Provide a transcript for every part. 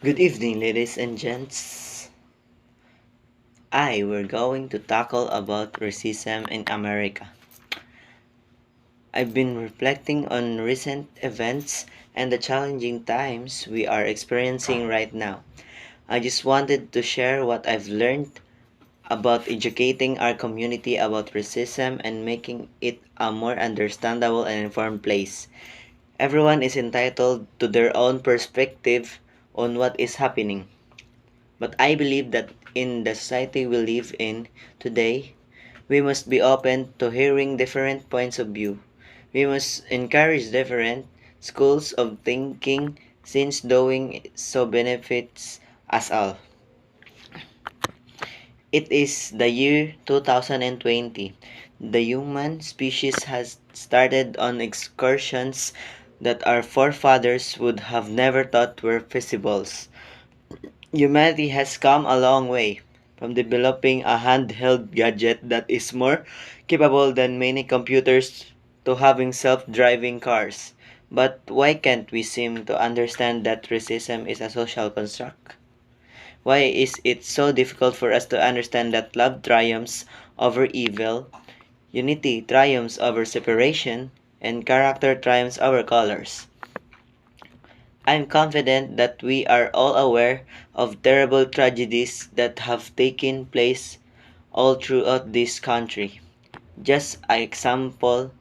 Good evening, ladies and gents. We're going to tackle about racism in America. I've been reflecting on recent events and the challenging times we are experiencing right now. I just wanted to share what I've learned about educating our community about racism and making it a more understandable and informed place. Everyone is entitled to their own perspective on what is happening. But I believe that in the society we live in today, we must be open to hearing different points of view. We must encourage different schools of thinking since doing so benefits us all. It is the year 2020. The human species has started on excursions that our forefathers would have never thought were feasible. Humanity has come a long way from developing a handheld gadget that is more capable than many computers to having self-driving cars. But why can't we seem to understand that racism is a social construct? Why is it so difficult for us to understand that love triumphs over evil, unity triumphs over separation, and character triumphs over colors? I'm confident that we are all aware of terrible tragedies that have taken place all throughout this country. Just an example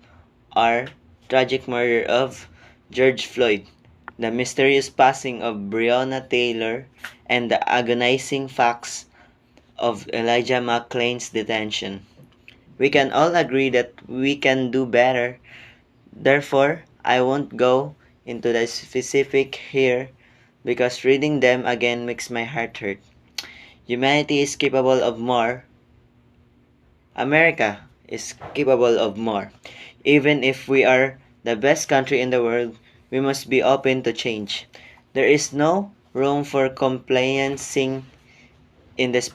are tragic murder of George Floyd, the mysterious passing of Breonna Taylor, and the agonizing facts of Elijah McClain's detention. We can all agree that we can do better. Therefore, I won't go into the specific here because reading them again makes my heart hurt. Humanity is capable of more. America is capable of more. Even if we are the best country in the world, we must be open to change. There is no room for complacency in the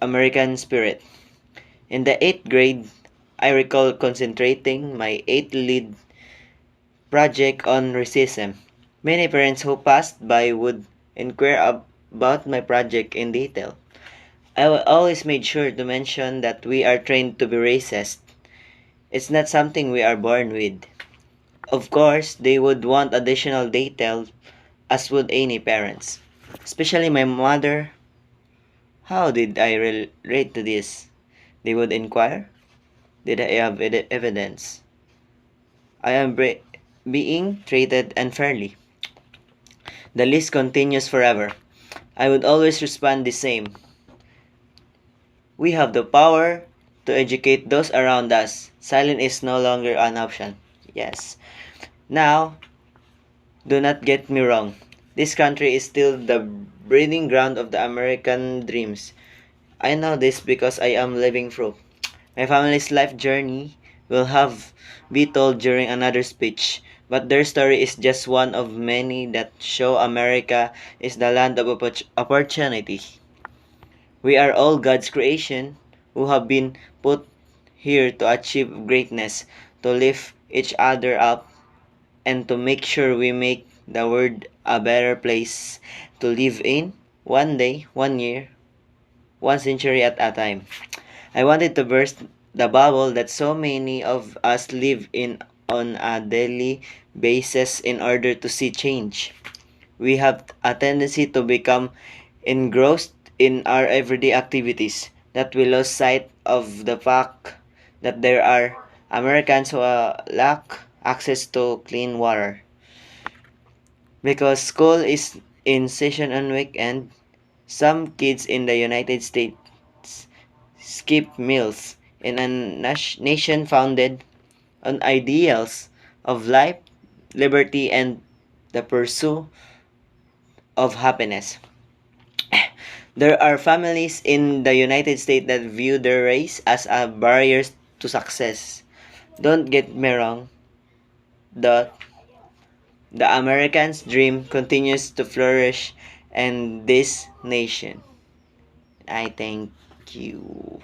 American spirit. In the 8th grade, I recall concentrating my 8th lead project on racism. Many parents who passed by would inquire about my project in detail. I always made sure to mention that we are trained to be racist. It's not something we are born with. Of course, they would want additional detail, as would any parents. Especially my mother. How did I relate to this? They would inquire. Did I have evidence? I am being treated unfairly. The list continues forever. I would always respond the same. We have the power to educate those around us. Silence is no longer an option. Yes. Now, do not get me wrong. This country is still the breeding ground of the American dreams. I know this because I am living through. My family's life journey will have be told during another speech, but their story is just one of many that show America is the land of opportunity. We are all God's creation who have been put here to achieve greatness, to lift each other up, and to make sure we make the world a better place to live in, one day, one year, one century at a time. I wanted to burst the bubble that so many of us live in on a daily basis in order to see change. We have a tendency to become engrossed in our everyday activities that we lose sight of the fact that there are Americans who lack access to clean water. Because school is in session on weekend, some kids in the United States skip meals in a nation founded on ideals of life, liberty, and the pursuit of happiness. There are families in the United States that view their race as a barrier to success. Don't get me wrong, the, the American's dream continues to flourish in this nation. I thank you.